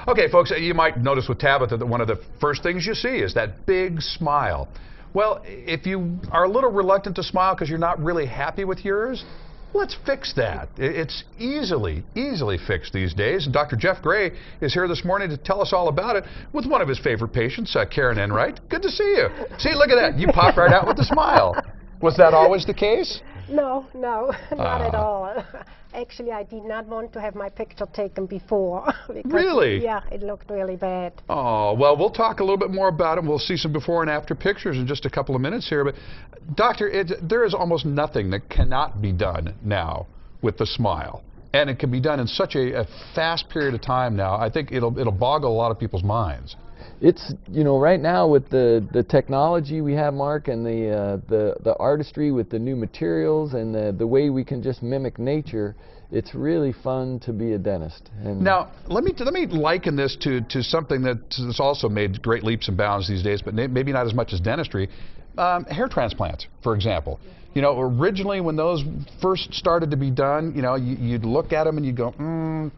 Okay, folks, you might notice with Tabitha that one of the first things you see is that big smile. Well, if you are a little reluctant to smile because you're not really happy with yours, let's fix that. It's easily fixed these days. And Dr. Jeff Gray is here this morning to tell us all about it with one of his favorite patients, Karen Enright. Good to see you. See, look at that. You popped right out with a smile. Was that always the case? No, not at all. Actually, I did not want to have my picture taken before. Really? Yeah, it looked really bad. Oh, well, we'll talk a little bit more about it. We'll see some before and after pictures in just a couple of minutes here. But, Doctor, there is almost nothing that cannot be done now with the smile. And it can be done in such a fast period of time now. I think it'll boggle a lot of people's minds. It's, you know, right now with the technology we have, Mark, and the artistry with the new materials and the way we can just mimic nature, it's really fun to be a dentist. And now, let me liken this to something that's also made great leaps and bounds these days, but maybe not as much as dentistry. Hair transplants, for example. You know, originally when those first started to be done, you know, you'd look at them and you'd go,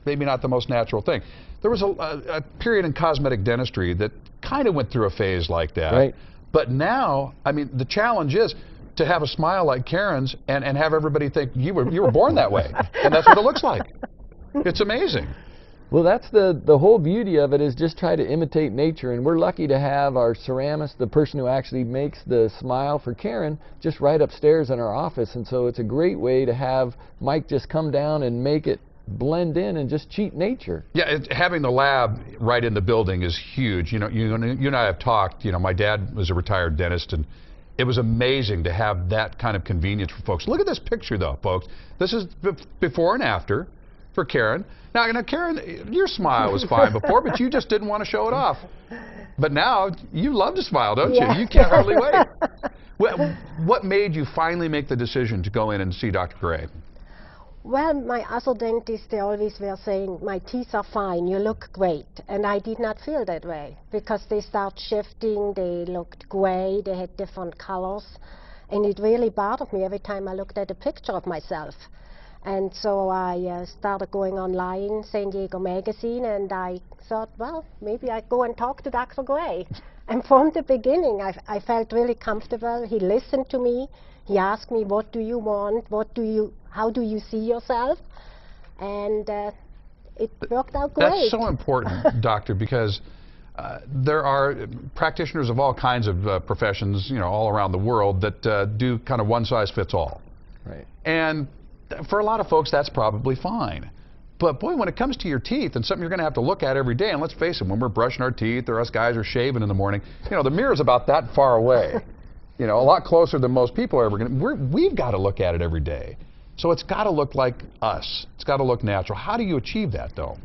maybe not the most natural thing. There was a period in cosmetic dentistry that kind of went through a phase like that. Right. But now, I mean, the challenge is to have a smile like Karen's and have everybody think you were born that way. And that's what it looks like. It's amazing. Well, that's the whole beauty of it, is just try to imitate nature. And we're lucky to have our ceramist, the person who actually makes the smile for Karen, just right upstairs in our office. And so it's a great way to have Mike just come down and make it blend in and just cheat nature. Yeah, having the lab right in the building is huge. You know, you and I have talked. You know, my dad was a retired dentist, and it was amazing to have that kind of convenience for folks. Look at this picture, though, folks. This is before and after for Karen. Now, Karen, your smile was fine before, but you just didn't want to show it off. But now you love to smile, don't you? You can't hardly wait. What made you finally make the decision to go in and see Dr. Gray? Well, my other dentists, they always were saying, my teeth are fine, you look great. And I did not feel that way, because they start shifting, they looked gray, they had different colors. And it really bothered me every time I looked at a picture of myself. And so I started going online, San Diego Magazine, and I thought, well, maybe I'd go and talk to Dr. Gray. And from the beginning, I felt really comfortable. He listened to me. He asked me, what do you want? How do you see yourself? And it worked out great. That's so important, Doctor, because there are practitioners of all kinds of professions, you know, all around the world that do kind of one size fits all. Right. And for a lot of folks, that's probably fine. But boy, when it comes to your teeth and something you're going to have to look at every day, and let's face it, when we're brushing our teeth or us guys are shaving in the morning, you know, the mirror's about that far away. You know, a lot closer than most people are ever going to. We've got to look at it every day. So it's got to look like us. It's got to look natural. How do you achieve that, though?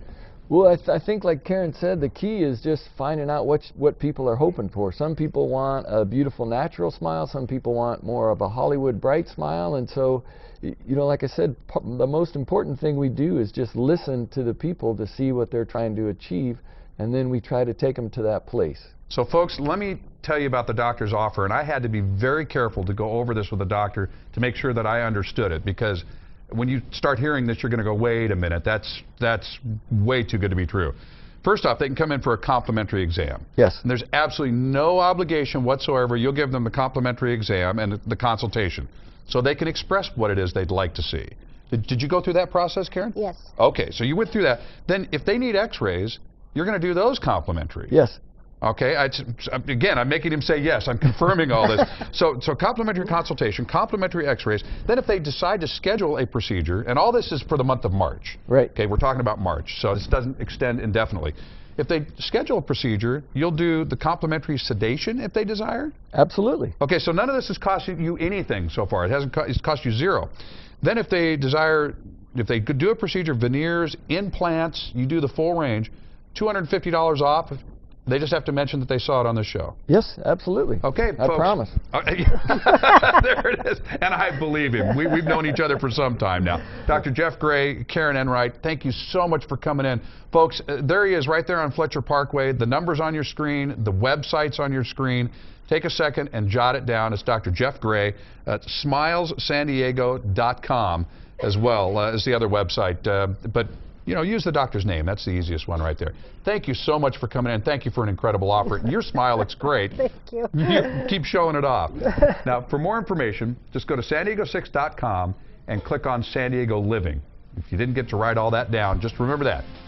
Well, I think like Karen said, the key is just finding out what people are hoping for. Some people want a beautiful natural smile. Some people want more of a Hollywood bright smile. And so, you know, like I said, the most important thing we do is just listen to the people to see what they're trying to achieve, and then we try to take them to that place. So folks, let me tell you about the doctor's offer, and I had to be very careful to go over this with the doctor to make sure that I understood it, because when you start hearing this, you're going to go, wait a minute, that's way too good to be true. First off, they can come in for a complimentary exam. Yes. And there's absolutely no obligation whatsoever. You'll give them the complimentary exam and the consultation, so they can express what it is they'd like to see. Did you go through that process, Karen? Yes. Okay, so you went through that. Then if they need x-rays, you're going to do those complimentary. Yes. Okay, again, I'm making him say yes. I'm confirming all this. So complimentary consultation, complimentary x-rays. Then if they decide to schedule a procedure, and all this is for the month of March. Right. Okay, we're talking about March, so this doesn't extend indefinitely. If they schedule a procedure, you'll do the complimentary sedation if they desire? Absolutely. Okay, so none of this has cost you anything so far. It's cost you zero. Then if they desire, if they could do a procedure, veneers, implants, you do the full range, $250 off. They just have to mention that they saw it on the show. Yes, absolutely. Okay, I folks. promise. There it is. And I believe him. We've known each other for some time now. Dr. Jeff Gray, Karen Enright, thank you so much for coming in. Folks, there he is right there on Fletcher Parkway. The number's on your screen. The website's on your screen. Take a second and jot it down. It's Dr. Jeff Gray at smilessandiego.com as well as the other website. But You know, use the doctor's name. That's the easiest one right there. Thank you so much for coming in. Thank you for an incredible offer. Your smile looks great. Thank you. You keep showing it off. Now, for more information, just go to san-diego6.com and click on San Diego Living. If you didn't get to write all that down, just remember that.